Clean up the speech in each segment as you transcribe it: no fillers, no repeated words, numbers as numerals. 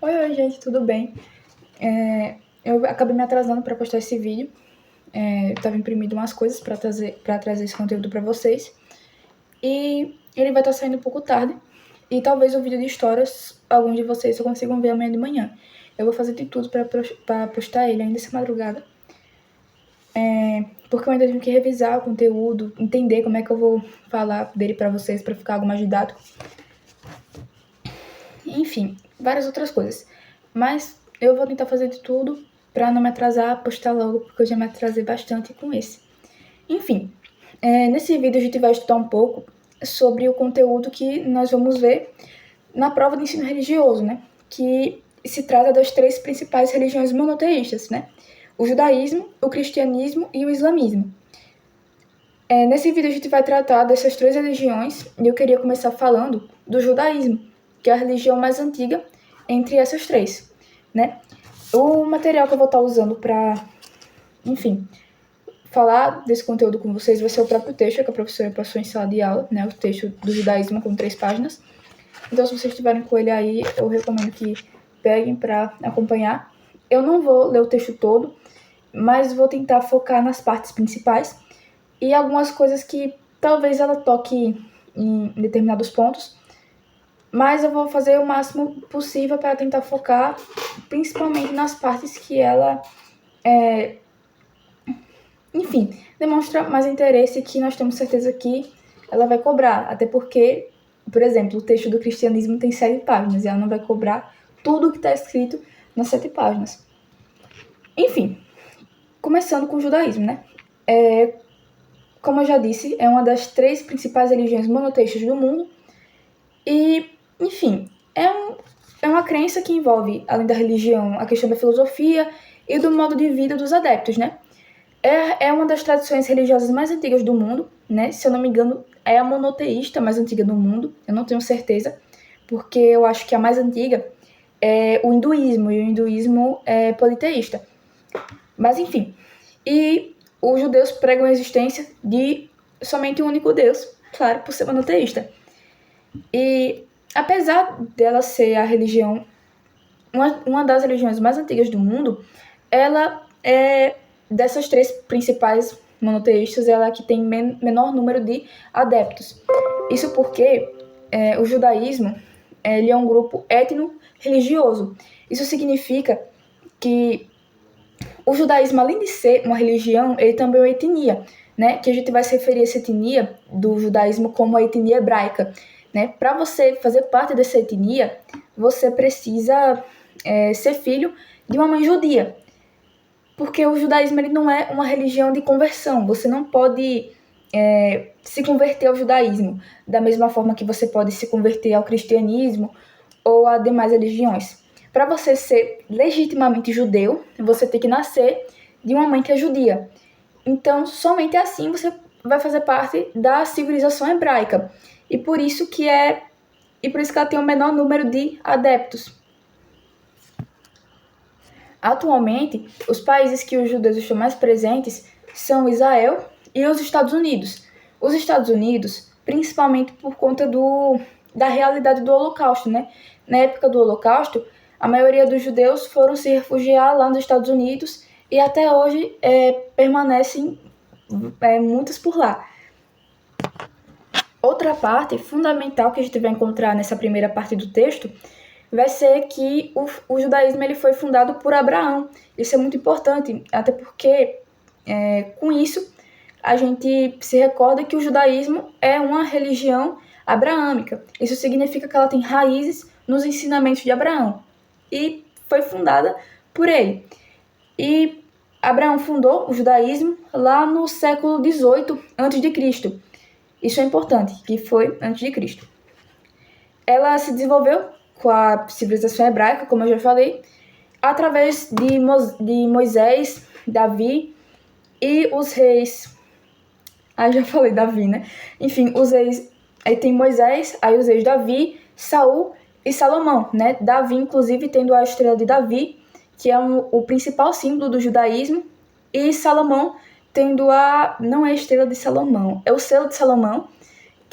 Oi, gente, tudo bem? Eu acabei me atrasando para postar esse vídeo. Eu estava imprimindo umas coisas para trazer esse conteúdo para vocês. E ele vai estar saindo um pouco tarde. E talvez o vídeo de histórias, alguns de vocês só consigam ver amanhã de manhã. Eu vou fazer de tudo para postar ele ainda essa madrugada. Porque eu ainda tenho que revisar o conteúdo, entender como é que eu vou falar dele para vocês, para ficar algo mais didático. Enfim, várias outras coisas. Mas eu vou tentar fazer de tudo para não me atrasar, postar logo, porque eu já me atrasei bastante com esse. Enfim, nesse vídeo a gente vai estudar um pouco sobre o conteúdo que nós vamos ver na prova de ensino religioso, né? Que se trata das três principais religiões monoteístas, né? O judaísmo, o cristianismo e o islamismo. Nesse vídeo a gente vai tratar dessas três religiões e eu queria começar falando do judaísmo, que é a religião mais antiga entre essas três, né? O material que eu vou estar usando para, enfim, falar desse conteúdo com vocês vai ser o próprio texto que a professora passou em sala de aula, né? O texto do judaísmo com 3 páginas. Então, se vocês estiverem com ele aí, eu recomendo que peguem para acompanhar. Eu não vou ler o texto todo, mas vou tentar focar nas partes principais e algumas coisas que talvez ela toque em determinados pontos, mas eu vou fazer o máximo possível para tentar focar principalmente nas partes que ela, enfim, demonstra mais interesse, que nós temos certeza que ela vai cobrar, até porque, por exemplo, o texto do cristianismo tem 7 páginas e ela não vai cobrar tudo o que está escrito nas 7 páginas. Enfim, começando com o judaísmo, né? Como eu já disse, é uma das 3 principais religiões monoteístas do mundo e, enfim, é uma crença que envolve, além da religião, a questão da filosofia e do modo de vida dos adeptos, né? É uma das tradições religiosas mais antigas do mundo, né? Se eu não me engano, é a monoteísta mais antiga do mundo. Eu não tenho certeza, porque eu acho que a mais antiga é o hinduísmo, e o hinduísmo é politeísta. Mas, enfim. E os judeus pregam a existência de somente um único Deus, claro, por ser monoteísta. E, apesar dela ser a religião, uma das religiões mais antigas do mundo, ela é, dessas 3 principais monoteístas, ela é a que tem menor número de adeptos. Isso porque o judaísmo ele é um grupo étnico-religioso. Isso significa que o judaísmo, além de ser uma religião, ele também é uma etnia, né? Que a gente vai se referir a essa etnia do judaísmo como a etnia hebraica, né? Para você fazer parte dessa etnia, você precisa ser filho de uma mãe judia, porque o judaísmo ele não é uma religião de conversão. Você não pode se converter ao judaísmo da mesma forma que você pode se converter ao cristianismo ou a demais religiões. Para você ser legitimamente judeu, você tem que nascer de uma mãe que é judia. Então, somente assim você vai fazer parte da civilização hebraica. E por isso que ela tem o menor número de adeptos. Atualmente, os países que os judeus estão mais presentes são Israel e os Estados Unidos. Os Estados Unidos, principalmente por conta da realidade do Holocausto, né? Na época do Holocausto, a maioria dos judeus foram se refugiar lá nos Estados Unidos e até hoje permanecem muitos por lá. Outra parte fundamental que a gente vai encontrar nessa primeira parte do texto vai ser que o judaísmo ele foi fundado por Abraão. Isso é muito importante, até porque com isso a gente se recorda que o judaísmo é uma religião abraâmica. Isso significa que ela tem raízes nos ensinamentos de Abraão e foi fundada por ele. E Abraão fundou o judaísmo lá no século XVIII a.C. Isso é importante, que foi antes de Cristo. Ela se desenvolveu com a civilização hebraica, como eu já falei, através de Moisés, Davi e os reis. Já falei Davi, né? Enfim, os reis. Aí tem Moisés, aí os reis Davi, Saul e Salomão, né? Davi, inclusive, tendo a estrela de Davi, que é o principal símbolo do judaísmo, e Salomão tendo não é a estrela de Salomão, é o selo de Salomão,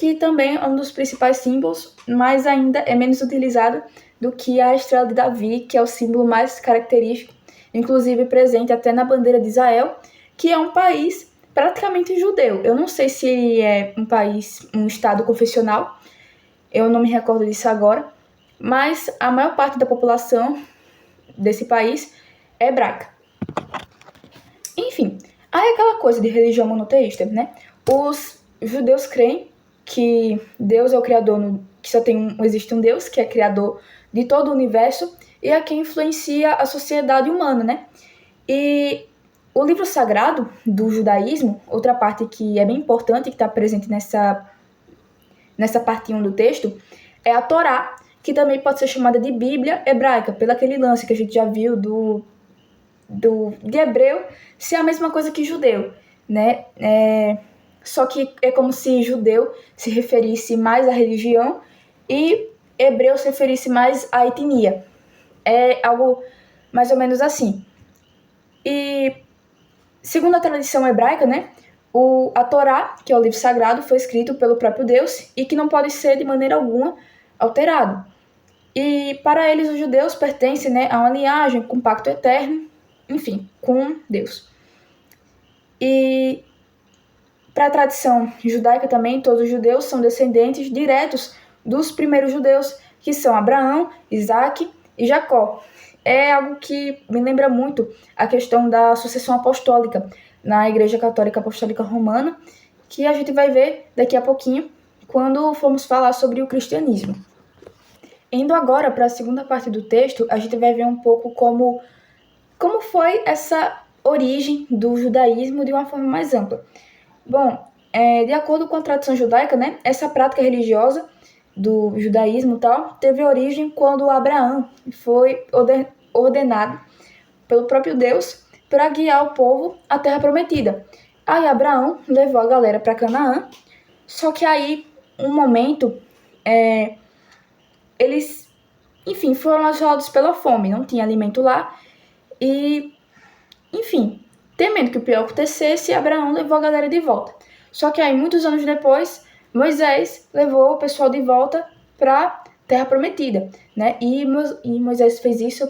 que também é um dos principais símbolos, mas ainda é menos utilizado do que a estrela de Davi, que é o símbolo mais característico, inclusive presente até na bandeira de Israel, que é um país praticamente judeu. Eu não sei se é um estado confessional, eu não me recordo disso agora, mas a maior parte da população desse país é hebraica. Enfim, aí é aquela coisa de religião monoteísta, né? Os judeus creem que Deus é o criador, que só existe um Deus, que é criador de todo o universo, e é quem influencia a sociedade humana, né? E o livro sagrado do judaísmo, outra parte que é bem importante, que está presente nessa parte 1 do texto, é a Torá, que também pode ser chamada de Bíblia hebraica, pelo aquele lance que a gente já viu de hebreu ser a mesma coisa que judeu, né? Só que é como se judeu se referisse mais à religião e hebreu se referisse mais à etnia. É algo mais ou menos assim. E segundo a tradição hebraica, né, a Torá, que é o livro sagrado, foi escrito pelo próprio Deus e que não pode ser de maneira alguma alterado. E para eles, os judeus pertencem, né, a uma linhagem com pacto eterno, enfim, com Deus. E para a tradição judaica também, todos os judeus são descendentes diretos dos primeiros judeus, que são Abraão, Isaac e Jacó. É algo que me lembra muito a questão da sucessão apostólica na Igreja Católica Apostólica Romana, que a gente vai ver daqui a pouquinho, quando formos falar sobre o cristianismo. Indo agora para a segunda parte do texto, a gente vai ver um pouco como foi essa origem do judaísmo de uma forma mais ampla. Bom, de acordo com a tradição judaica, né, essa prática religiosa do judaísmo e tal, teve origem quando Abraão foi ordenado pelo próprio Deus para guiar o povo à Terra Prometida. Aí Abraão levou a galera para Canaã, só que aí, um momento, eles, enfim, foram assolados pela fome, não tinha alimento lá, e, enfim, temendo que o pior acontecesse, Abraão levou a galera de volta. Só que aí, muitos anos depois, Moisés levou o pessoal de volta para Terra Prometida, né? E Moisés fez isso,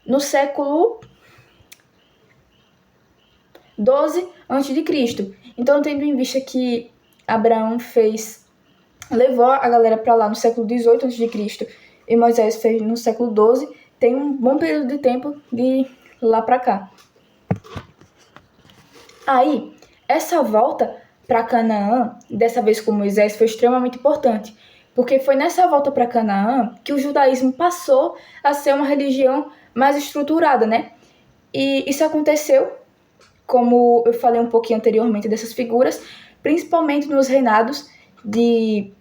no século 12 a.C. Então, tendo em vista que Abraão levou a galera para lá no século 18 a.C. e Moisés fez no século 12, tem um bom período de tempo de lá para cá. Aí, essa volta para Canaã, dessa vez com Moisés, foi extremamente importante, porque foi nessa volta para Canaã que o judaísmo passou a ser uma religião mais estruturada, né? E isso aconteceu, como eu falei um pouquinho anteriormente dessas figuras, principalmente nos reinados de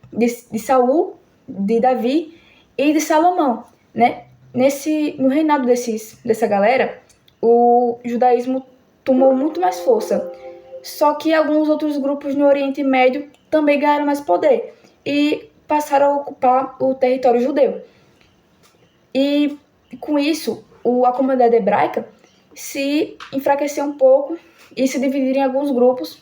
Saul, de Davi e de Salomão, né? No reinado dessa galera, o judaísmo tomou muito mais força. Só que alguns outros grupos no Oriente Médio também ganharam mais poder e passaram a ocupar o território judeu. E com isso, a comunidade hebraica se enfraqueceu um pouco e se dividiu em alguns grupos.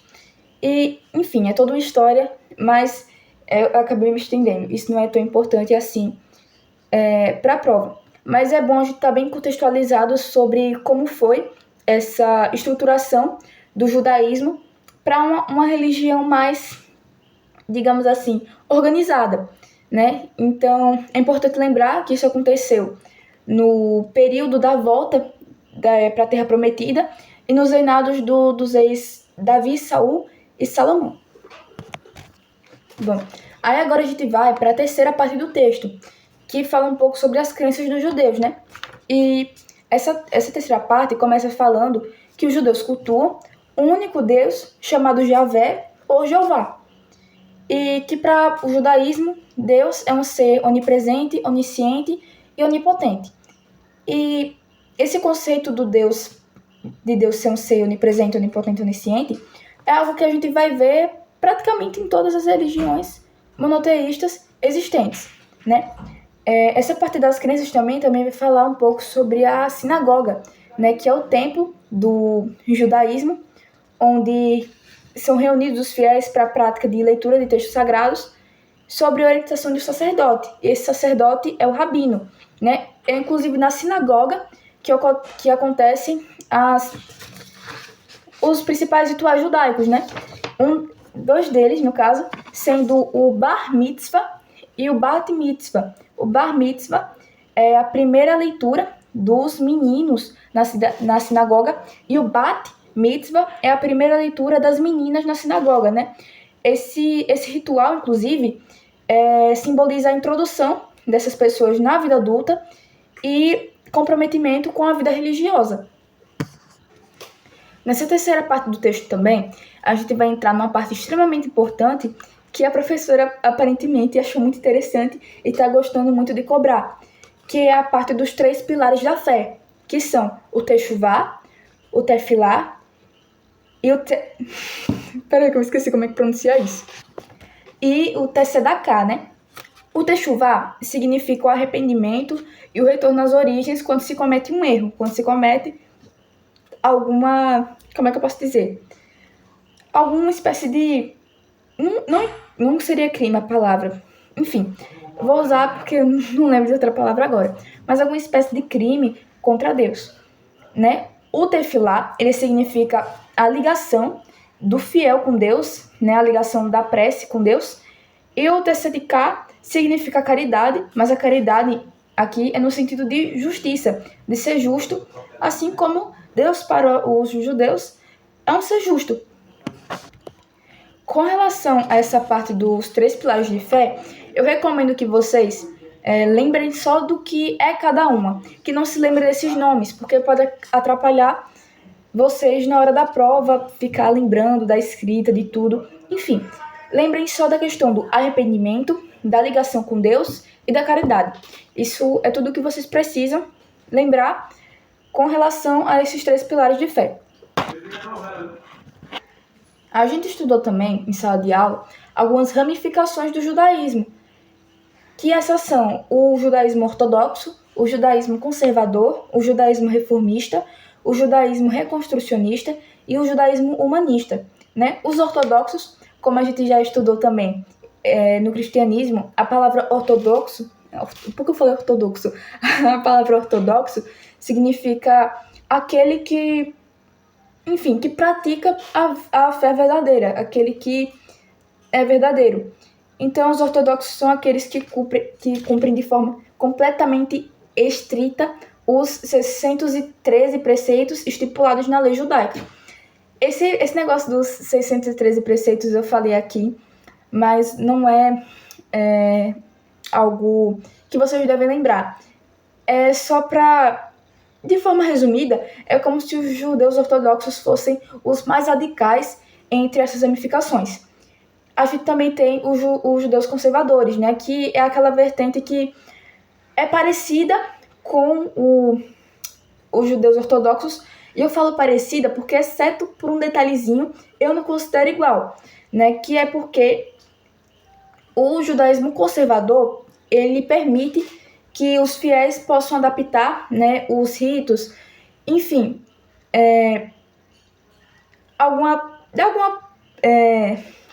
E, enfim, é toda uma história, mas eu acabei me estendendo. Isso não é tão importante assim para a prova. Mas é bom a gente estar bem contextualizado sobre como foi essa estruturação do judaísmo para uma religião mais, digamos assim, organizada, né? Então, é importante lembrar que isso aconteceu no período da volta para a Terra Prometida e nos reinados dos reis Davi, Saul e Salomão. Bom, aí agora a gente vai para a terceira parte do texto, que fala um pouco sobre as crenças dos judeus, né? E essa terceira parte começa falando que os judeus cultuam um único Deus chamado Javé ou Jeová. E que para o judaísmo, Deus é um ser onipresente, onisciente e onipotente. E esse conceito de Deus ser um ser onipresente, onipotente e onisciente é algo que a gente vai ver praticamente em todas as religiões monoteístas existentes, né? Essa parte das crenças também vai falar um pouco sobre a sinagoga, né, que é o templo do judaísmo, onde são reunidos os fiéis para a prática de leitura de textos sagrados sobre a orientação de um sacerdote. E esse sacerdote é o rabino, né? É inclusive na sinagoga que acontecem os principais rituais judaicos, né? Dois deles, no caso, sendo o Bar Mitzvah e o Bat Mitzvah. O Bar Mitzvah é a primeira leitura dos meninos na sinagoga e o Bat Mitzvah é a primeira leitura das meninas na sinagoga, né? Esse ritual, inclusive, simboliza a introdução dessas pessoas na vida adulta e comprometimento com a vida religiosa. Nessa terceira parte do texto também, a gente vai entrar numa parte extremamente importante que a professora aparentemente achou muito interessante e está gostando muito de cobrar, que é a parte dos 3 pilares da fé, que são o Teshuvá, o Tefilá e o Peraí que eu esqueci como é que pronuncia isso. E o Tzedaká, né? O Teshuvá significa o arrependimento e o retorno às origens quando se comete um erro, quando se comete alguma... Como é que eu posso dizer? Alguma espécie de... Não seria crime a palavra. Enfim, vou usar porque eu não lembro de outra palavra agora. Mas alguma espécie de crime contra Deus, né? O Tefilá, ele significa a ligação do fiel com Deus, né? A ligação da prece com Deus. E o Tzedakah significa caridade, mas a caridade aqui é no sentido de justiça, de ser justo, assim como Deus para os judeus é um ser justo. Com relação a essa parte dos 3 pilares de fé, eu recomendo que vocês lembrem só do que é cada uma, que não se lembrem desses nomes, porque pode atrapalhar vocês na hora da prova, ficar lembrando da escrita, de tudo. Enfim, lembrem só da questão do arrependimento, da ligação com Deus e da caridade. Isso é tudo que vocês precisam lembrar com relação a esses 3 pilares de fé. A gente estudou também, em sala de aula, algumas ramificações do judaísmo, que essas são o judaísmo ortodoxo, o judaísmo conservador, o judaísmo reformista, o judaísmo reconstrucionista e o judaísmo humanista, né? Os ortodoxos, como a gente já estudou também no cristianismo, a palavra ortodoxo, por que eu falei ortodoxo? A palavra ortodoxo significa aquele que, enfim, que pratica a fé verdadeira, aquele que é verdadeiro. Então, os ortodoxos são aqueles que cumprem de forma completamente estrita os 613 preceitos estipulados na lei judaica. Esse negócio dos 613 preceitos eu falei aqui, mas não é algo que vocês devem lembrar. É só para, de forma resumida, é como se os judeus ortodoxos fossem os mais radicais entre essas ramificações. A gente também tem os judeus conservadores, né, que é aquela vertente que é parecida com os judeus ortodoxos, e eu falo parecida porque, exceto por um detalhezinho, eu não considero igual, né, que é porque o judaísmo conservador, ele permite que os fiéis possam adaptar, né, os ritos, enfim,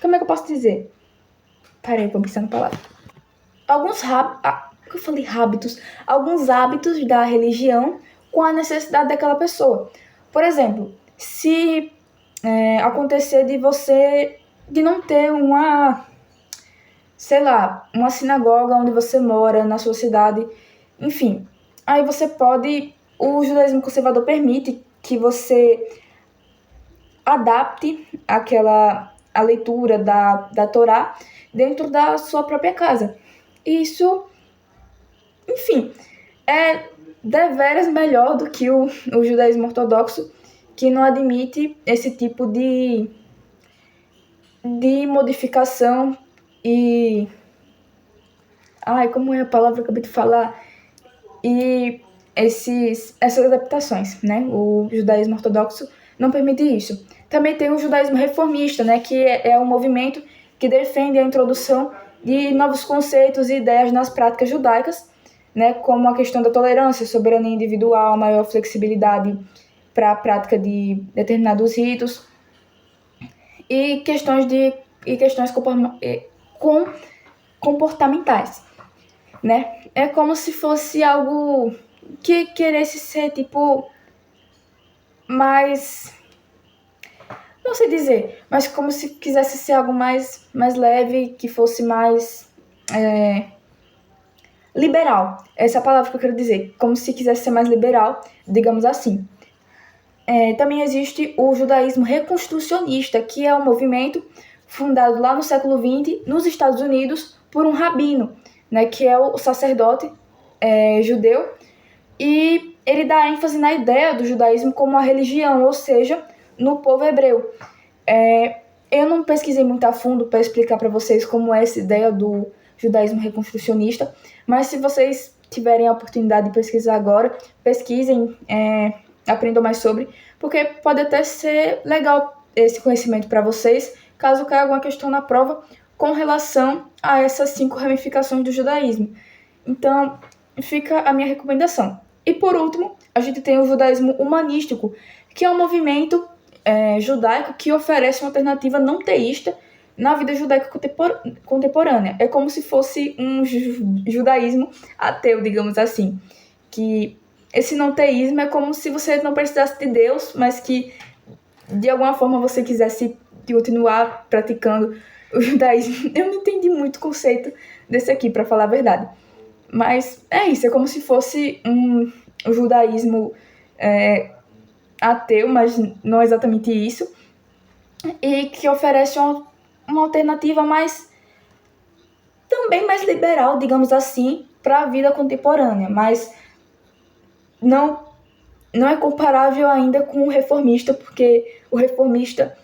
como é que eu posso dizer? Peraí, vou pensar na palavra. Alguns hábitos da religião com a necessidade daquela pessoa. Por exemplo, se acontecer de não ter uma sinagoga onde você mora, na sua cidade, enfim, aí o judaísmo conservador permite que você adapte a leitura da Torá dentro da sua própria casa. Isso, enfim, é deveras melhor do que o judaísmo ortodoxo, que não admite esse tipo de modificação e... como é a palavra que eu acabei de falar? E essas adaptações, né? O judaísmo ortodoxo não permite isso. Também tem o judaísmo reformista, né? Que é um movimento que defende a introdução de novos conceitos e ideias nas práticas judaicas, né? Como a questão da tolerância, soberania individual, maior flexibilidade para a prática de determinados ritos. e questões comportamentais, né? É como se fosse algo que queresse ser, tipo, mais... Não sei dizer, mas como se quisesse ser algo mais leve, que fosse mais liberal. Essa é a palavra que eu quero dizer. Como se quisesse ser mais liberal, digamos assim. Também existe o judaísmo reconstrucionista, que é um movimento fundado lá no século XX, nos Estados Unidos, por um rabino, né, que é o sacerdote judeu, e ele dá ênfase na ideia do judaísmo como uma religião, ou seja, no povo hebreu. Eu não pesquisei muito a fundo para explicar para vocês como é essa ideia do judaísmo reconstrucionista, mas se vocês tiverem a oportunidade de pesquisar agora, pesquisem, aprendam mais sobre, porque pode até ser legal esse conhecimento para vocês, caso caia alguma questão na prova com relação a essas 5 ramificações do judaísmo. Então, fica a minha recomendação. E por último, a gente tem o judaísmo humanístico, que é um movimento judaico que oferece uma alternativa não teísta na vida judaica contemporânea. É como se fosse um judaísmo ateu, digamos assim. Que esse não teísmo é como se você não precisasse de Deus, mas que de alguma forma você quisesse continuar praticando o judaísmo. Eu não entendi muito o conceito desse aqui, para falar a verdade. Mas é isso, é como se fosse um judaísmo ateu, mas não exatamente isso, e que oferece uma alternativa também mais liberal, digamos assim, para a vida contemporânea, mas não é comparável ainda com o reformista, porque o reformista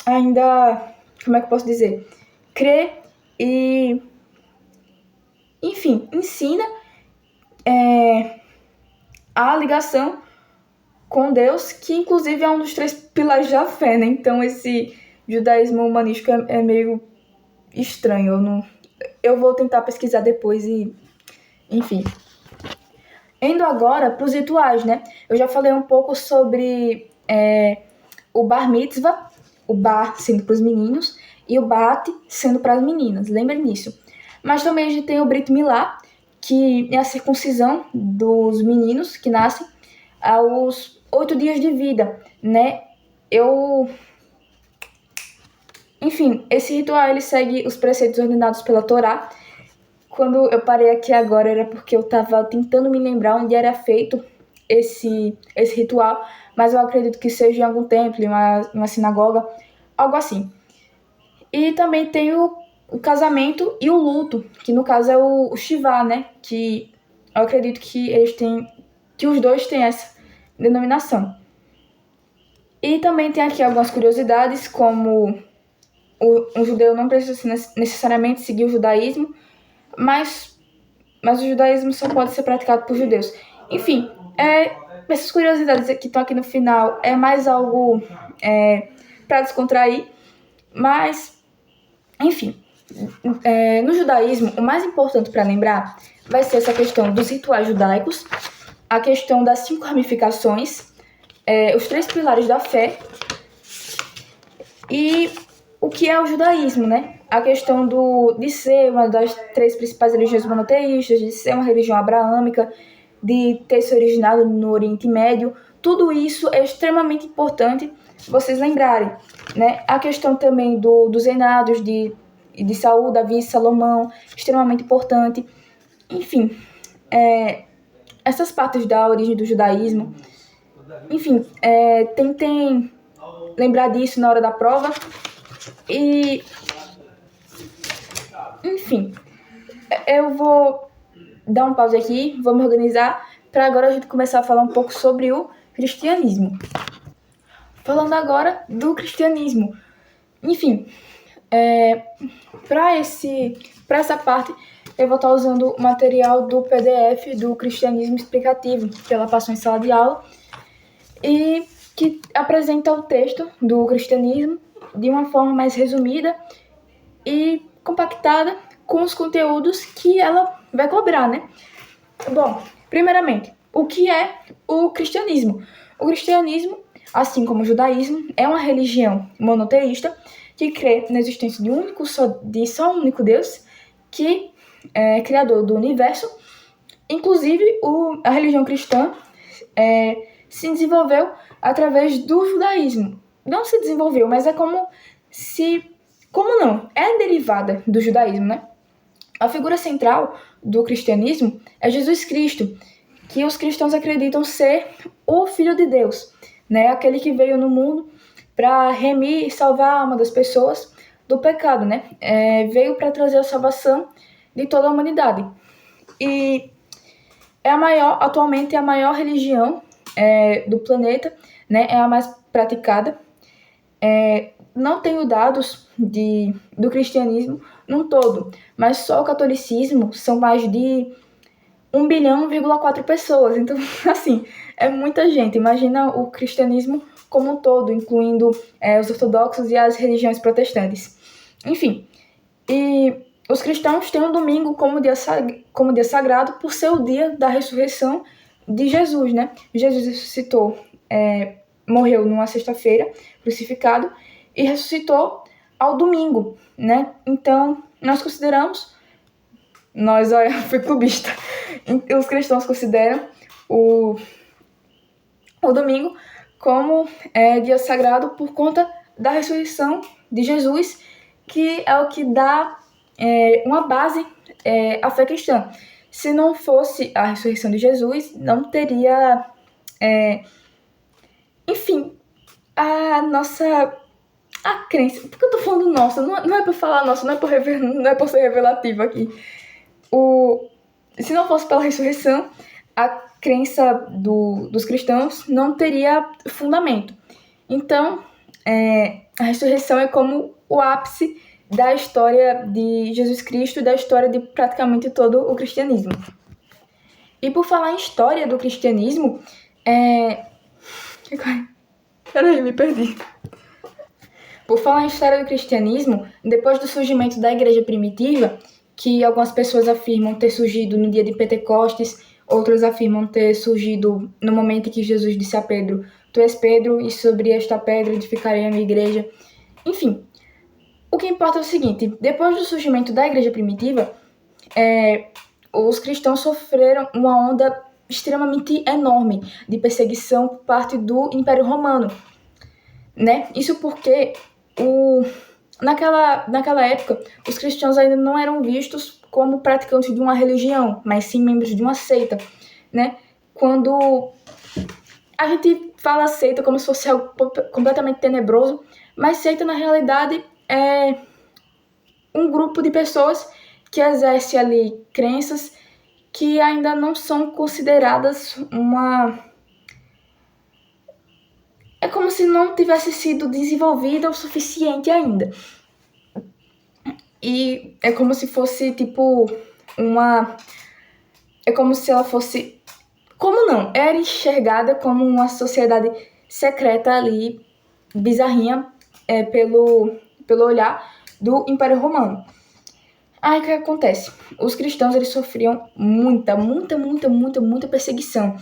ainda, como é que eu posso dizer, crê e, enfim, ensina a ligação com Deus, que inclusive é um dos 3 pilares da fé, né? Então esse judaísmo humanístico é meio estranho. Eu vou tentar pesquisar depois e, enfim. Indo agora para os rituais, né? Eu já falei um pouco sobre o bar mitzvah, o bar sendo para os meninos, e o bat sendo para as meninas, lembrem disso. Mas também a gente tem o Brit Milá, que é a circuncisão dos meninos que nascem aos 8 dias de vida, né? Enfim, esse ritual ele segue os preceitos ordenados pela Torá. Quando eu parei aqui agora era porque eu estava tentando me lembrar onde era feito esse ritual, mas eu acredito que seja em algum templo, em uma sinagoga, algo assim. E também tem o casamento e o luto, que no caso é o Shivá, né? Que eu acredito que os dois têm essa denominação. E também tem aqui algumas curiosidades, como um judeu não precisa necessariamente seguir o judaísmo, mas o judaísmo só pode ser praticado por judeus. Enfim, essas curiosidades que estão aqui no final é mais algo para descontrair, mas, enfim, no judaísmo, o mais importante para lembrar vai ser essa questão dos rituais judaicos, a questão das 5 ramificações, os 3 pilares da fé e o que é o judaísmo, né? A questão de ser uma das 3 principais religiões monoteístas, de ser uma religião abraâmica, de ter se originado no Oriente Médio, tudo isso é extremamente importante vocês lembrarem, né? A questão também dos reinados de Saul, Davi e Salomão, extremamente importante. Enfim, essas partes da origem do judaísmo, enfim, tentem lembrar disso na hora da prova. E, enfim, eu vou dar um pause aqui, vou me organizar para agora a gente começar a falar um pouco sobre o cristianismo. Falando agora do cristianismo. Enfim, para essa parte eu vou estar usando o material do PDF do Cristianismo Explicativo, que ela passou em sala de aula, e que apresenta o texto do cristianismo de uma forma mais resumida e compactada com os conteúdos que ela vai cobrar, né? Bom, primeiramente, o que é o cristianismo? O cristianismo, assim como o judaísmo, é uma religião monoteísta que crê na existência de só um único Deus, que é criador do universo. Inclusive, a religião cristã se desenvolveu através do judaísmo. Não se desenvolveu, mas é como se... Como não? É derivada do judaísmo, né? A figura central do cristianismo é Jesus Cristo, que os cristãos acreditam ser o Filho de Deus, né? Aquele que veio no mundo para remir e salvar a alma das pessoas do pecado, né? Veio para trazer a salvação de toda a humanidade. E atualmente é a maior religião do planeta, né? É a mais praticada. Não tenho dados do cristianismo num todo, mas só o catolicismo são mais de 1,4 bilhão pessoas. Então, assim, é muita gente. Imagina o cristianismo como um todo, incluindo os ortodoxos e as religiões protestantes. Enfim, e os cristãos têm o domingo como dia sagrado por ser o dia da ressurreição de Jesus, né? Jesus ressuscitou, morreu numa sexta-feira, crucificado, e ressuscitou ao domingo, né? Então, nós consideramos... Olha, fui clubista. Os cristãos consideram o domingo como dia sagrado por conta da ressurreição de Jesus, que é o que dá uma base à fé cristã. Se não fosse a ressurreição de Jesus, não teria... enfim, a crença... Por que eu tô falando nossa? Não é pra falar nossa, não é por ser revelativo aqui. Se não fosse pela ressurreição, a crença dos cristãos não teria fundamento. Então, a ressurreição é como o ápice da história de Jesus Cristo e da história de praticamente todo o cristianismo. E por falar em história do cristianismo, Peraí, me perdi. Por falar em história do cristianismo, depois do surgimento da igreja primitiva, que algumas pessoas afirmam ter surgido no dia de Pentecostes, outras afirmam ter surgido no momento em que Jesus disse a Pedro: "Tu és Pedro, e sobre esta pedra edificarei a minha igreja." Enfim, o que importa é o seguinte: depois do surgimento da igreja primitiva, os cristãos sofreram uma onda extremamente enorme de perseguição por parte do Império Romano, né? Isso porque naquela época os cristãos ainda não eram vistos como praticantes de uma religião, mas sim membros de uma seita, né? Quando a gente fala seita como se fosse algo completamente tenebroso, mas seita na realidade é um grupo de pessoas que exerce ali crenças que ainda não são consideradas é como se não tivesse sido desenvolvida o suficiente ainda. E é como se fosse, tipo, é como se ela fosse... Como não? Era enxergada como uma sociedade secreta ali, bizarrinha, pelo olhar do Império Romano. Aí o que acontece? Os cristãos, eles sofriam muita perseguição.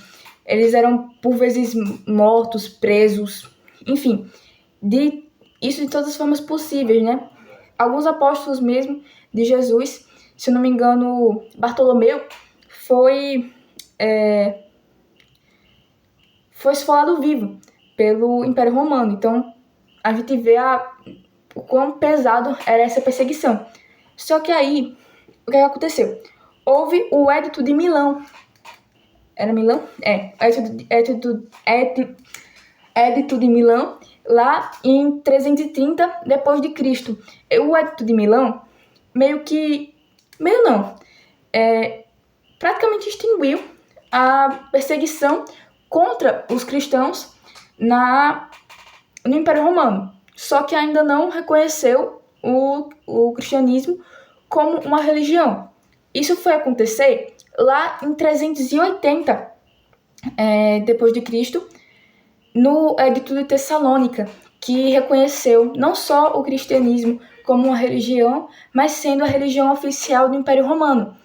Eles eram, por vezes, mortos, presos, enfim, isso de todas as formas possíveis, né? Alguns apóstolos mesmo de Jesus, se eu não me engano, Bartolomeu, foi esfolado vivo pelo Império Romano. Então, a gente vê o quão pesado era essa perseguição. Só que aí, o que aconteceu? Houve o Edito de Milão. Era Milão? Edito de Milão, lá em 330 depois de Cristo. O Edito de Milão praticamente extinguiu a perseguição contra os cristãos no Império Romano. Só que ainda não reconheceu o cristianismo como uma religião. Isso foi acontecer lá em 380 depois de Cristo, no Edito de Tessalônica, que reconheceu não só o cristianismo como uma religião, mas sendo a religião oficial do Império Romano.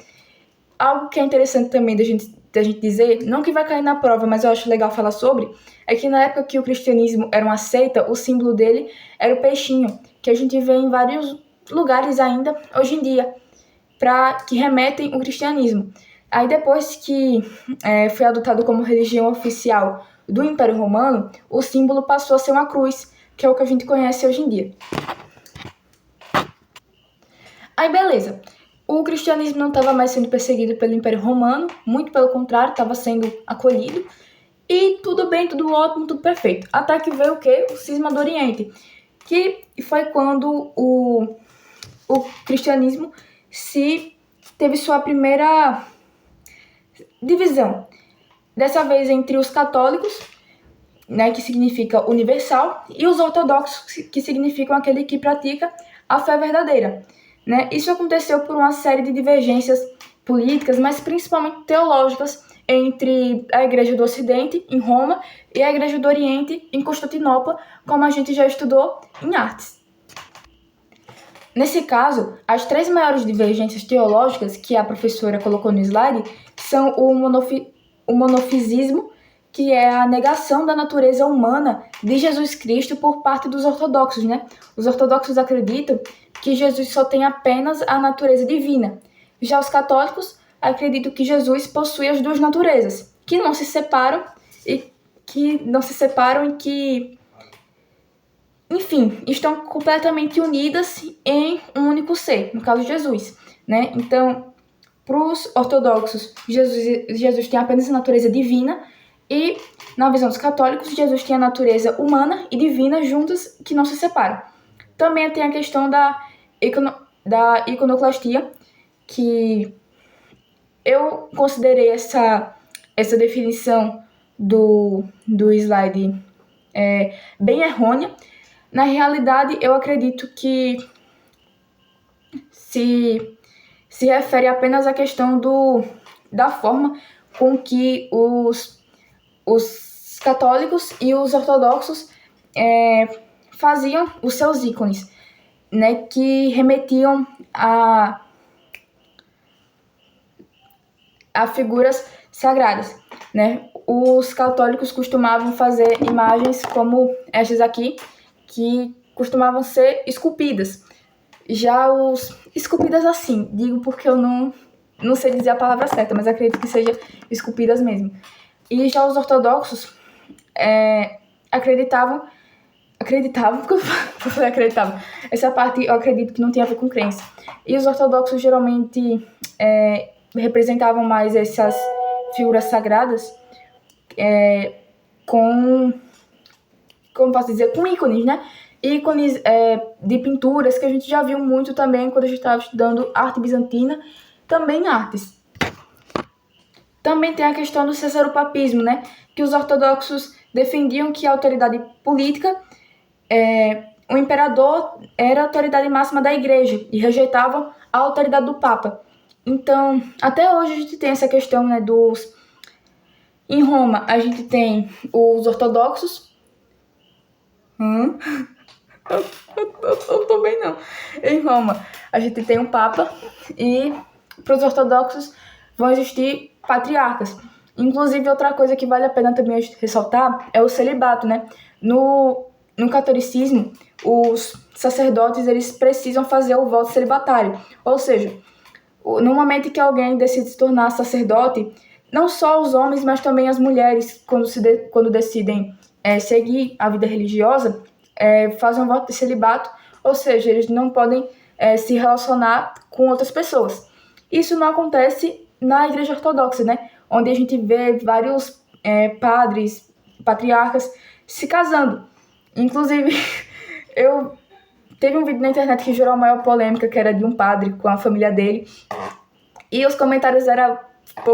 Algo que é interessante também da gente da gente dizer, não que vai cair na prova, mas eu acho legal falar sobre, é que na época que o cristianismo era uma seita, o símbolo dele era o peixinho, que a gente vê em vários lugares ainda hoje em dia, que remetem o cristianismo. Aí depois que foi adotado como religião oficial do Império Romano, o símbolo passou a ser uma cruz, que é o que a gente conhece hoje em dia. Aí beleza, o cristianismo não estava mais sendo perseguido pelo Império Romano, muito pelo contrário, estava sendo acolhido, e tudo bem, tudo ótimo, tudo perfeito. Até que veio o quê? O cisma do Oriente, que foi quando o cristianismo teve sua primeira divisão. Dessa vez entre os católicos, né, que significa universal, e os ortodoxos, que significam aquele que pratica a fé verdadeira. Né? Isso aconteceu por uma série de divergências políticas, mas principalmente teológicas, entre a Igreja do Ocidente, em Roma, e a Igreja do Oriente, em Constantinopla, como a gente já estudou em Artes. Nesse caso, as 3 maiores divergências teológicas que a professora colocou no slide são o monofisismo, que é a negação da natureza humana de Jesus Cristo por parte dos ortodoxos, né? Os ortodoxos acreditam que Jesus só tem apenas a natureza divina. Já os católicos acreditam que Jesus possui as 2 naturezas, que não se separam e que, enfim, estão completamente unidas em um único ser, no caso Jesus, né? Então, para os ortodoxos, Jesus tem apenas a natureza divina, e na visão dos católicos, Jesus tem a natureza humana e divina juntas, que não se separam. Também tem a questão da iconoclastia, que eu considerei essa definição do slide bem errônea. Na realidade, eu acredito que se refere apenas à questão da forma com que os católicos e os ortodoxos faziam os seus ícones, né, que remetiam a figuras sagradas, né? Os católicos costumavam fazer imagens como essas aqui, que costumavam ser esculpidas. Já os esculpidas assim, digo porque eu não sei dizer a palavra certa, mas acredito que seja esculpidas mesmo. E já os ortodoxos acreditavam, porque eu falei acreditavam. Essa parte eu acredito que não tem a ver com crença. E os ortodoxos geralmente representavam mais essas figuras sagradas como posso dizer, com ícones, né? Ícones de pinturas, que a gente já viu muito também quando a gente estava estudando arte bizantina, também artes. Também tem a questão do cesaropapismo, né? Que os ortodoxos defendiam que a autoridade política, o imperador era a autoridade máxima da igreja e rejeitavam a autoridade do papa. Então, até hoje a gente tem essa questão, né, em Roma, a gente tem os ortodoxos. Eu tô bem, não. Em Roma, a gente tem um papa e para os ortodoxos vão existir patriarcas. Inclusive, outra coisa que vale a pena também ressaltar é o celibato, né? No catolicismo, os sacerdotes eles precisam fazer o voto celibatário. Ou seja, no momento em que alguém decide se tornar sacerdote, não só os homens, mas também as mulheres, quando decidem seguir a vida religiosa, fazem um voto de celibato, ou seja, eles não podem se relacionar com outras pessoas. Isso não acontece na Igreja Ortodoxa, né? Onde a gente vê vários padres, patriarcas se casando. Inclusive, teve um vídeo na internet que gerou a maior polêmica, que era de um padre com a família dele, e os comentários eram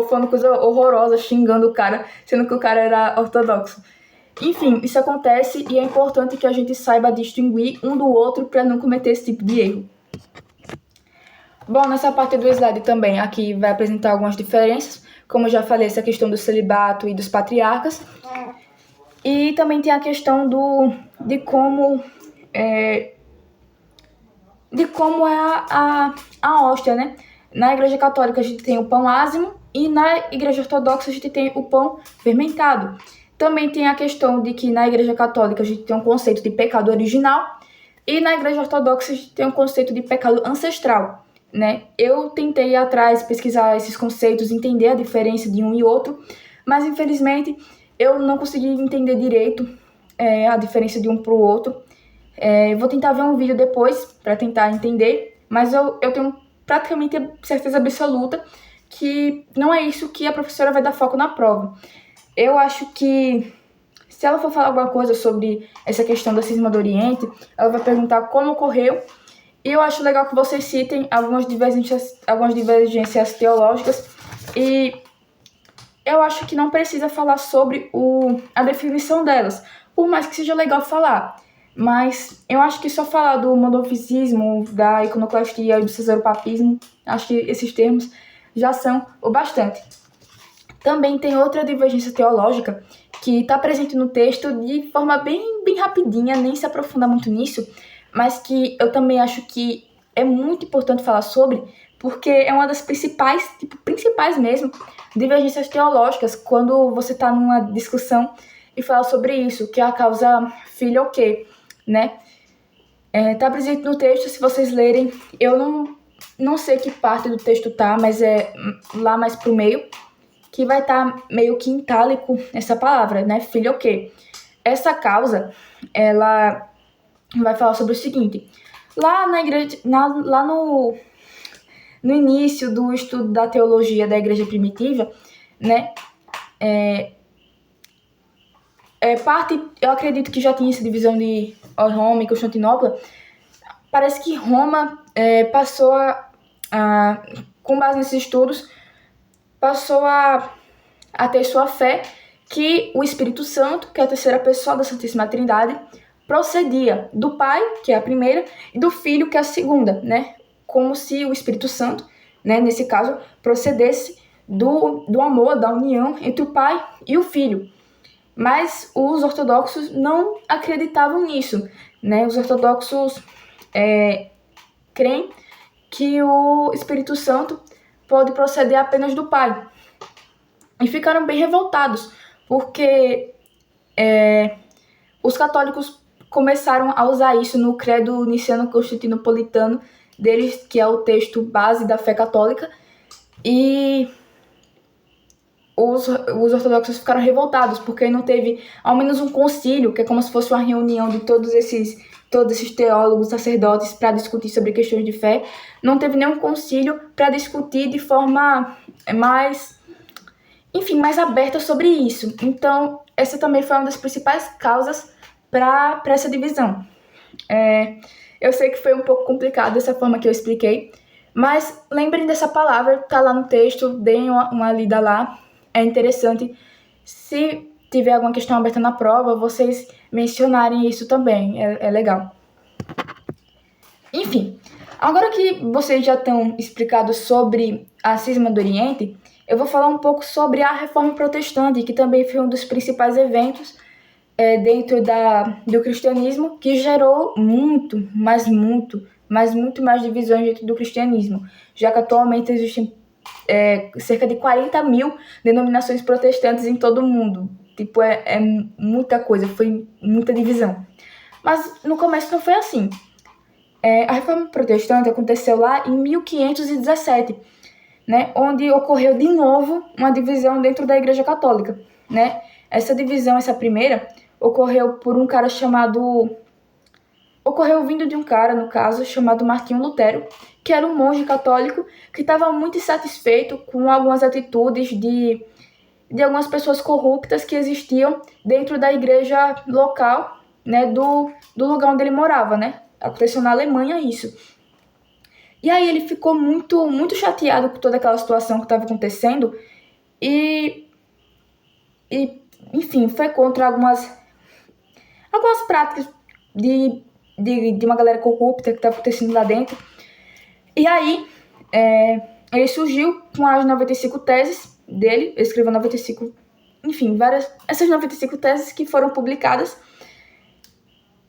falando coisa horrorosa, xingando o cara, sendo que o cara era ortodoxo. Enfim, isso acontece e é importante que a gente saiba distinguir um do outro para não cometer esse tipo de erro. Bom, nessa parte do slide também, aqui vai apresentar algumas diferenças, como eu já falei, essa questão do celibato e dos patriarcas. E também tem a questão de como é a hóstia, né? Na Igreja Católica a gente tem o pão ázimo e na Igreja Ortodoxa a gente tem o pão fermentado. Também tem a questão de que na Igreja Católica a gente tem um conceito de pecado original e na Igreja Ortodoxa a gente tem um conceito de pecado ancestral, né? Eu tentei ir atrás, pesquisar esses conceitos, entender a diferença de um e outro, mas infelizmente eu não consegui entender direito a diferença de um para o outro. Vou tentar ver um vídeo depois para tentar entender, mas eu tenho praticamente certeza absoluta que não é isso que a professora vai dar foco na prova. Eu acho que se ela for falar alguma coisa sobre essa questão da cisma do Oriente, ela vai perguntar como ocorreu. E eu acho legal que vocês citem algumas divergências teológicas. E eu acho que não precisa falar sobre a definição delas, por mais que seja legal falar. Mas eu acho que só falar do monofisismo, da iconoclastia e do cesaropapismo, acho que esses termos já são o bastante. Também tem outra divergência teológica que está presente no texto de forma bem rapidinha, nem se aprofunda muito nisso, mas que eu também acho que é muito importante falar sobre, porque é uma das principais mesmo, divergências teológicas, quando você está numa discussão e fala sobre isso, que é a causa filho ou quê, né? Tá presente no texto, se vocês lerem, eu não sei que parte do texto tá, mas é lá mais pro meio, que vai estar meio que em itálico essa palavra, né? Filho ou quê? Essa causa, ela vai falar sobre o seguinte: lá na igreja, lá no início do estudo da teologia da igreja primitiva, né? Eu acredito que já tinha essa divisão de Roma e Constantinopla. Parece que Roma passou com base nesses estudos, passou a ter sua fé que o Espírito Santo, que é a terceira pessoa da Santíssima Trindade, procedia do Pai, que é a primeira, e do Filho, que é a segunda, né? Como se o Espírito Santo, né, nesse caso, procedesse do amor, da união entre o Pai e o Filho. Mas os ortodoxos não acreditavam nisso, né? Os ortodoxos creem que o Espírito Santo pode proceder apenas do Pai. E ficaram bem revoltados, porque os católicos começaram a usar isso no credo niceno-constantinopolitano deles, que é o texto base da fé católica, e os ortodoxos ficaram revoltados, porque não teve ao menos um concílio, que é como se fosse uma reunião de todos esses teólogos, sacerdotes, para discutir sobre questões de fé. Não teve nenhum concílio para discutir de forma mais aberta sobre isso. Então, essa também foi uma das principais causas para essa divisão. Eu sei que foi um pouco complicado dessa forma que eu expliquei, mas lembrem dessa palavra, tá lá no texto, deem uma lida lá. É interessante, se tiver alguma questão aberta na prova, vocês mencionarem isso também, é legal. Enfim, agora que vocês já estão explicados sobre a cisma do Oriente, eu vou falar um pouco sobre a Reforma Protestante, que também foi um dos principais eventos dentro do cristianismo, que gerou muito mais divisões dentro do cristianismo, já que atualmente existem cerca de 40 mil denominações protestantes em todo o mundo. Tipo, é muita coisa, foi muita divisão. Mas no começo não foi assim. A Reforma Protestante aconteceu lá em 1517, né, onde ocorreu de novo uma divisão dentro da Igreja Católica, né? Essa divisão, essa primeira, ocorreu vindo de um cara, no caso, chamado Martinho Lutero, que era um monge católico que estava muito insatisfeito com algumas atitudes de algumas pessoas corruptas que existiam dentro da igreja local, né, do lugar onde ele morava, né? Aconteceu na Alemanha isso. E aí ele ficou muito chateado com toda aquela situação que estava acontecendo e enfim, foi contra algumas práticas de uma galera corrupta que estava acontecendo lá dentro. E aí ele surgiu com as 95 teses dele, ele escreveu 95, enfim, essas 95 teses que foram publicadas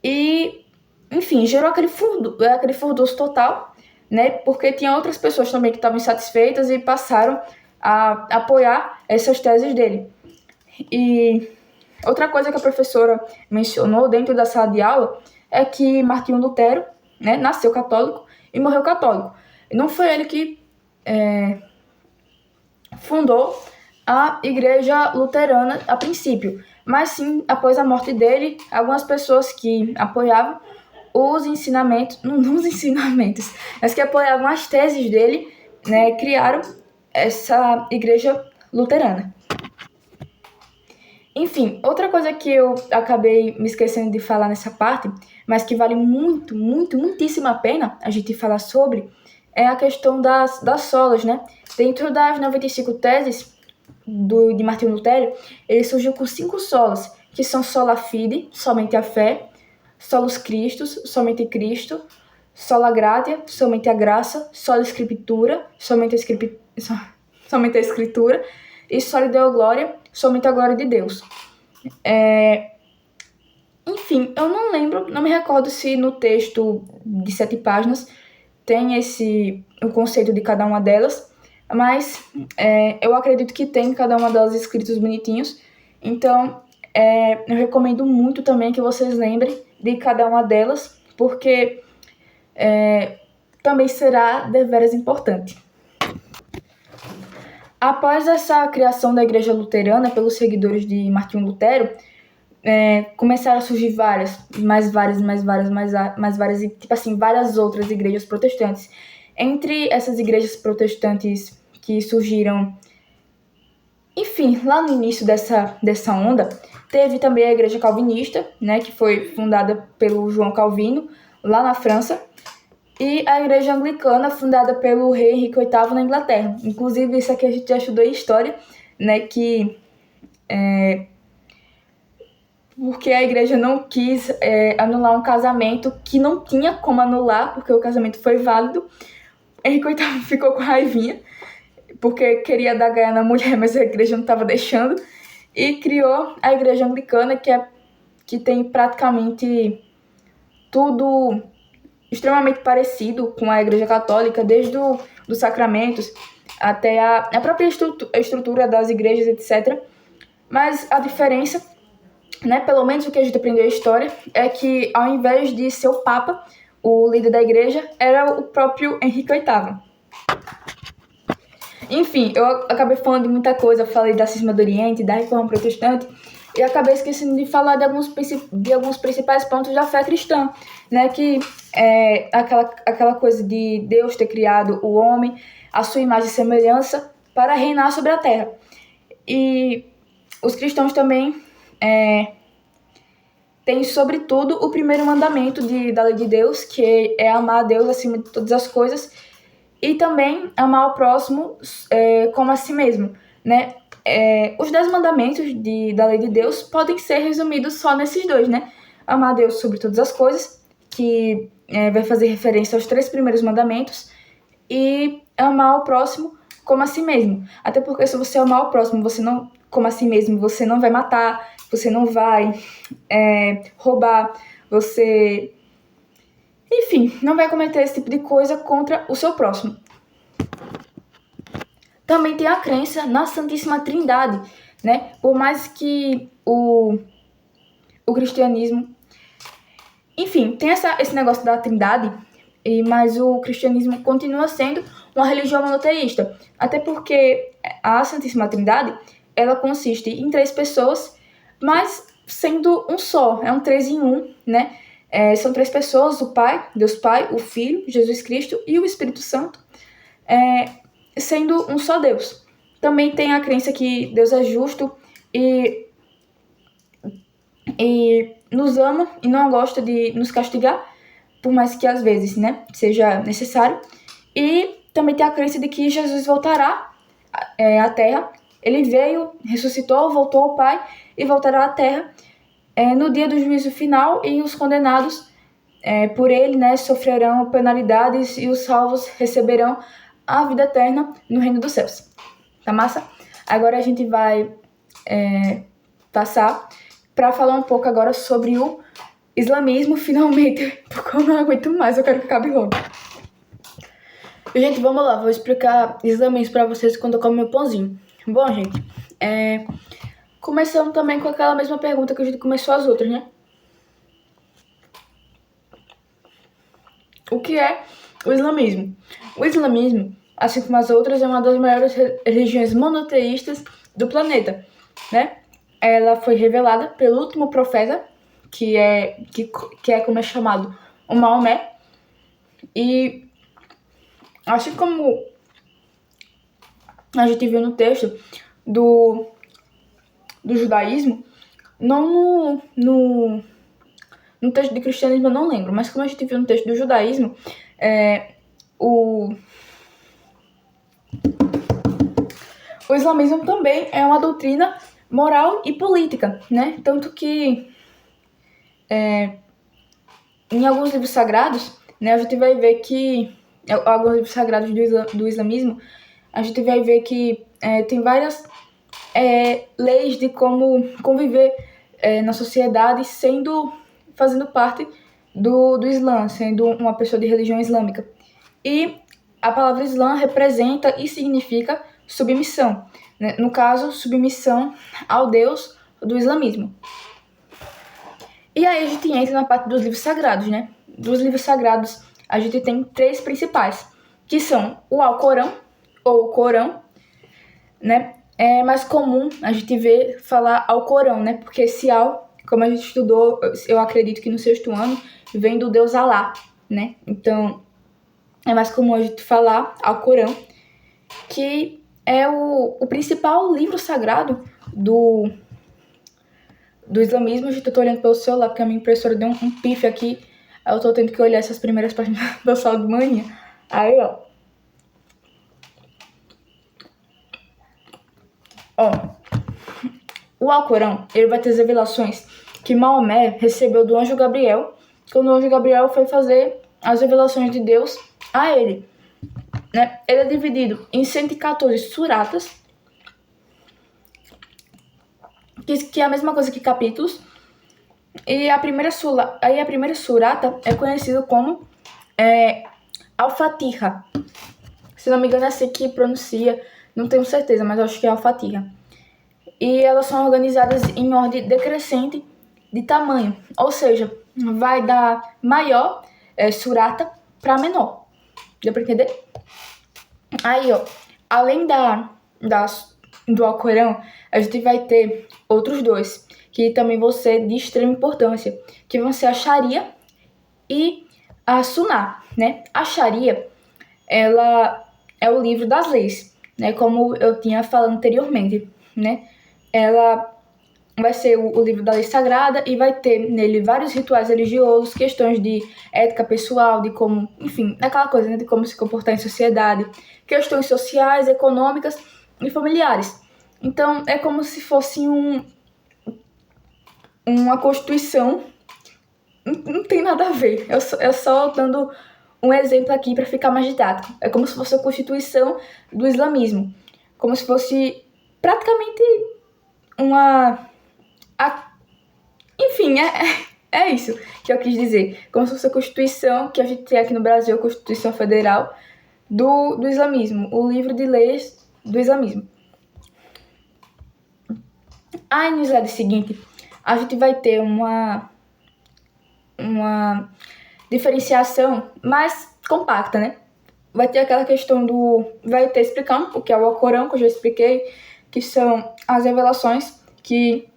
e, enfim, gerou aquele furdunço total, né? Porque tinha outras pessoas também que estavam insatisfeitas e passaram a apoiar essas teses dele. E outra coisa que a professora mencionou dentro da sala de aula é que Martinho Lutero, né, nasceu católico e morreu católico. E não foi ele que fundou a Igreja Luterana a princípio, mas sim, após a morte dele, algumas pessoas que apoiavam os ensinamentos, não os ensinamentos, mas que apoiavam as teses dele, né, criaram essa Igreja Luterana. Enfim, outra coisa que eu acabei me esquecendo de falar nessa parte, mas que vale muitíssima pena a gente falar sobre, é a questão das solas, né? Dentro das 95 teses de Martinho Lutero, ele surgiu com 5 solas, que são sola fide, somente a fé, solus Christus, somente Cristo, sola gratia, somente a graça, sola Scriptura, somente a Escritura, e sola Deo Gloria, somente a glória de Deus. Enfim, eu não me recordo se no texto de 7 páginas tem o conceito de cada uma delas, mas eu acredito que tem cada uma delas escritos bonitinhos. Então, eu recomendo muito também que vocês lembrem de cada uma delas, porque também será deveras importante. Após essa criação da Igreja Luterana pelos seguidores de Martinho Lutero, começaram a surgir várias e, tipo assim, várias outras igrejas protestantes. Entre essas igrejas protestantes que surgiram, enfim, lá no início dessa onda, teve também a Igreja Calvinista, né, que foi fundada pelo João Calvino, lá na França, e a Igreja Anglicana, fundada pelo rei Henrique VIII na Inglaterra. Inclusive, isso aqui a gente já estudou em história, né, que porque a igreja não quis anular um casamento que não tinha como anular, porque o casamento foi válido. Henrique VIII ficou com raivinha, porque queria dar ganha na mulher, mas a igreja não estava deixando, e criou a Igreja Anglicana, que tem praticamente tudo extremamente parecido com a Igreja Católica, desde dos sacramentos até a própria estrutura das igrejas, etc. Mas a diferença, né, pelo menos o que a gente aprendeu na história, é que ao invés de ser o Papa, o líder da igreja era o próprio Henrique VIII. Enfim, eu acabei falando de muita coisa, falei da Cisma do Oriente, da Reforma Protestante, e acabei esquecendo de falar de alguns principais pontos da fé cristã, né, que é aquela coisa de Deus ter criado o homem, a sua imagem e semelhança, para reinar sobre a terra. E os cristãos também têm, sobretudo, o primeiro mandamento da lei de Deus, que é amar a Deus acima de todas as coisas, e também amar o próximo como a si mesmo, né? Os 10 mandamentos da lei de Deus podem ser resumidos só nesses 2, né? Amar a Deus sobre todas as coisas, que vai fazer referência aos 3 primeiros mandamentos, e amar o próximo como a si mesmo. Até porque se você amar o próximo como a si mesmo, você não vai matar, você não vai roubar, você... Enfim, não vai cometer esse tipo de coisa contra o seu próximo. Também tem a crença na Santíssima Trindade, né? Por mais que o cristianismo... Enfim, tem esse negócio da Trindade, mas o cristianismo continua sendo uma religião monoteísta. Até porque a Santíssima Trindade, ela consiste em 3 pessoas, mas sendo um só. É um 3 em 1, né? São 3 pessoas, o Pai, Deus Pai, o Filho, Jesus Cristo e o Espírito Santo, sendo um só Deus. Também tem a crença que Deus é justo e nos ama e não gosta de nos castigar, por mais que às vezes, né, seja necessário. E também tem a crença de que Jesus voltará à Terra. Ele veio, ressuscitou, voltou ao Pai e voltará à Terra no dia do juízo final, e os condenados por ele, né, sofrerão penalidades e os salvos receberão a vida eterna no reino dos céus. Tá massa? Agora a gente vai passar para falar um pouco agora sobre o islamismo, finalmente, porque eu não aguento mais, eu quero que acabe logo. Gente, vamos lá, vou explicar islamismo pra vocês quando eu como meu pãozinho. Bom, gente, começando também com aquela mesma pergunta que a gente começou as outras, né? O que é o islamismo? O islamismo, assim como as outras, é uma das maiores religiões monoteístas do planeta, né? Ela foi revelada pelo último profeta, que é como é chamado o Maomé, e assim como a gente viu no texto do judaísmo, não no texto de cristianismo eu não lembro, mas como a gente viu no texto do judaísmo, o islamismo também é uma doutrina moral e política, né? Tanto que em alguns livros sagrados, né, a gente vai ver que alguns livros sagrados do islamismo, a gente vai ver que tem várias leis de como conviver na sociedade fazendo parte do Islã, sendo uma pessoa de religião islâmica. E a palavra Islã representa e significa submissão, né? No caso, submissão ao Deus do islamismo. E aí a gente entra na parte dos livros sagrados, né? Dos livros sagrados, a gente tem 3 principais, que são o Alcorão, ou o Corão, né? É mais comum a gente ver falar Alcorão, né? Porque esse Al, como a gente estudou, eu acredito que no 6º ano, vem do Deus Alá, né? Então, é mais comum a gente falar Alcorão, que é o principal livro sagrado do islamismo. Eu tô olhando pelo celular, porque a minha impressora deu um pife aqui. Aí eu tô tendo que olhar essas primeiras páginas do Sal de Manhã. Aí, ó. O Alcorão, ele vai ter as revelações que Maomé recebeu do anjo Gabriel, quando o anjo Gabriel foi fazer as revelações de Deus a ele, né? Ele é dividido em 114 suratas, que é a mesma coisa que capítulos. E a primeira surata é conhecida como Al-Fatiha. Se não me engano é assim que pronuncia, não tenho certeza, mas acho que é Al-Fatiha. E elas são organizadas em ordem decrescente de tamanho, ou seja, vai da maior surata para menor. Deu para entender? Aí, ó, além do Alcorão, a gente vai ter outros 2, que também vão ser de extrema importância, que vão ser a Sharia e a Sunnah, né? A Sharia, ela é o livro das leis, né? Como eu tinha falado anteriormente, né? Ela vai ser o livro da lei sagrada e vai ter nele vários rituais religiosos, questões de ética pessoal, de como, enfim, aquela coisa, né, de como se comportar em sociedade, questões sociais, econômicas e familiares. Então, é como se fosse uma constituição. Não tem nada a ver. Eu só dando um exemplo aqui para ficar mais didático. É como se fosse a constituição do islamismo. Como se fosse praticamente enfim, é isso que eu quis dizer. Como se fosse a Constituição que a gente tem aqui no Brasil, a Constituição Federal do islamismo, o livro de leis do islamismo. Aí no slide seguinte, a gente vai ter uma diferenciação mais compacta, né? Vai ter aquela questão vai ter explicando o que é o Alcorão, que eu já expliquei, que são as revelações que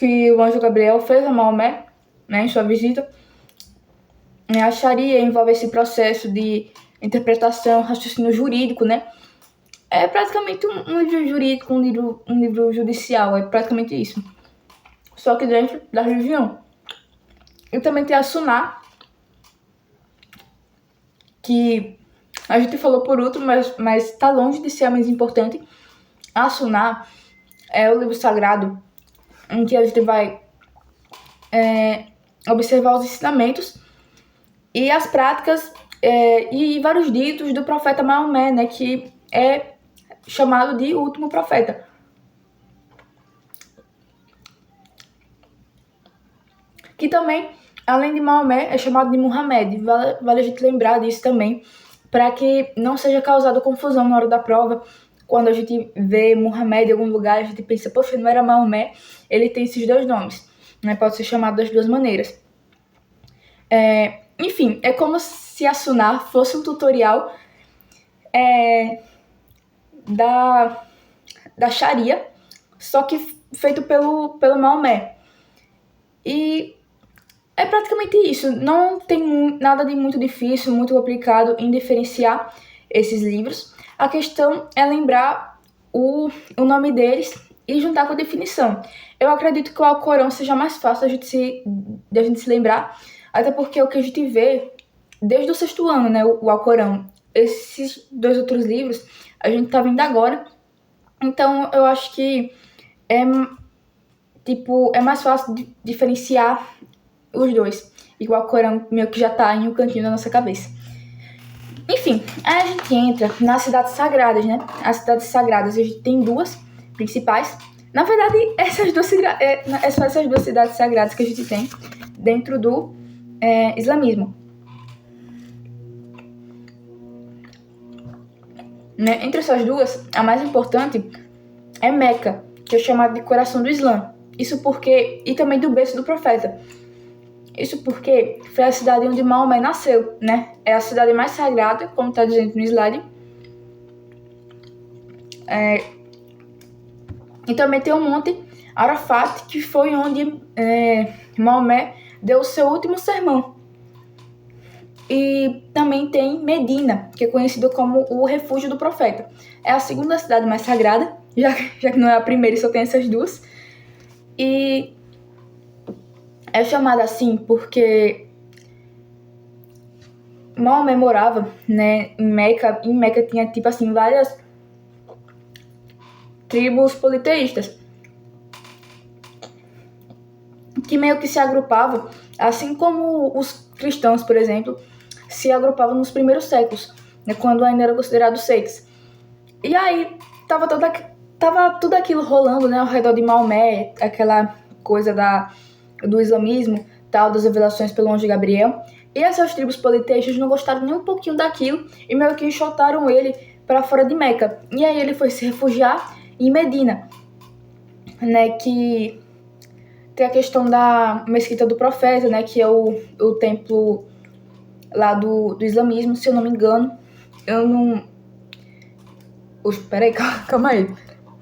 o anjo Gabriel fez a Maomé, né, em sua visita. A Sharia envolve esse processo de interpretação, raciocínio jurídico, né? É praticamente um livro jurídico, um livro judicial, é praticamente isso. Só que dentro da religião. E também tem a Sunnah, que a gente falou por último, mas tá longe de ser a mais importante. A Sunnah é o livro sagrado em que a gente vai observar os ensinamentos e as práticas e vários ditos do profeta Maomé, né, que é chamado de último profeta. Que também além de Maomé, é chamado de Muhammad. Vale a gente lembrar disso também, para que não seja causada confusão na hora da prova. Quando a gente vê Muhammad em algum lugar, a gente pensa, poxa, não era Maomé, ele tem esses dois nomes, né? Pode ser chamado das duas maneiras. Enfim, é como se a Sunnah fosse um tutorial da Sharia, só que feito pelo Maomé. E é praticamente isso. Não tem nada de muito difícil, muito complicado em diferenciar esses livros. A questão é lembrar o nome deles e juntar com a definição. Eu acredito que o Alcorão seja mais fácil de a gente se lembrar, até porque é o que a gente vê desde o 6º ano, né, o Alcorão. Esses dois outros livros a gente tá vendo agora. Então eu acho que é mais fácil de diferenciar os dois. E o Alcorão meio que já tá em um cantinho da nossa cabeça. Enfim, aí a gente entra nas cidades sagradas, né? As cidades sagradas, a gente tem duas principais. Na verdade, essas duas cidades sagradas que a gente tem dentro do islamismo. Né? Entre essas duas, a mais importante é Meca, que é chamada de coração do Islã. Isso porque... E também do berço do profeta. Isso porque foi a cidade onde Maomé nasceu, né? É a cidade mais sagrada, como está dizendo no slide. E também tem o Monte Arafat, que foi onde Maomé deu o seu último sermão. E também tem Medina, que é conhecido como o refúgio do profeta. É a segunda cidade mais sagrada, já que não é a primeira e só tem essas duas. E é chamada assim porque Maomé morava, né, em Meca. Em Meca tinha, tipo assim, várias tribos politeístas que meio que se agrupavam, assim como os cristãos, por exemplo, se agrupavam nos primeiros séculos, né, quando ainda era considerado seitas. E aí tava tudo aquilo rolando, né, ao redor de Maomé, aquela coisa do islamismo, tal, das revelações pelo anjo Gabriel. E essas tribos politeístas não gostaram nem um pouquinho daquilo e meio que enxotaram ele para fora de Meca. E aí ele foi se refugiar em Medina, né, que tem a questão da mesquita do profeta, né, que é o templo lá do islamismo, se eu não me engano. Eu não... Peraí, calma aí.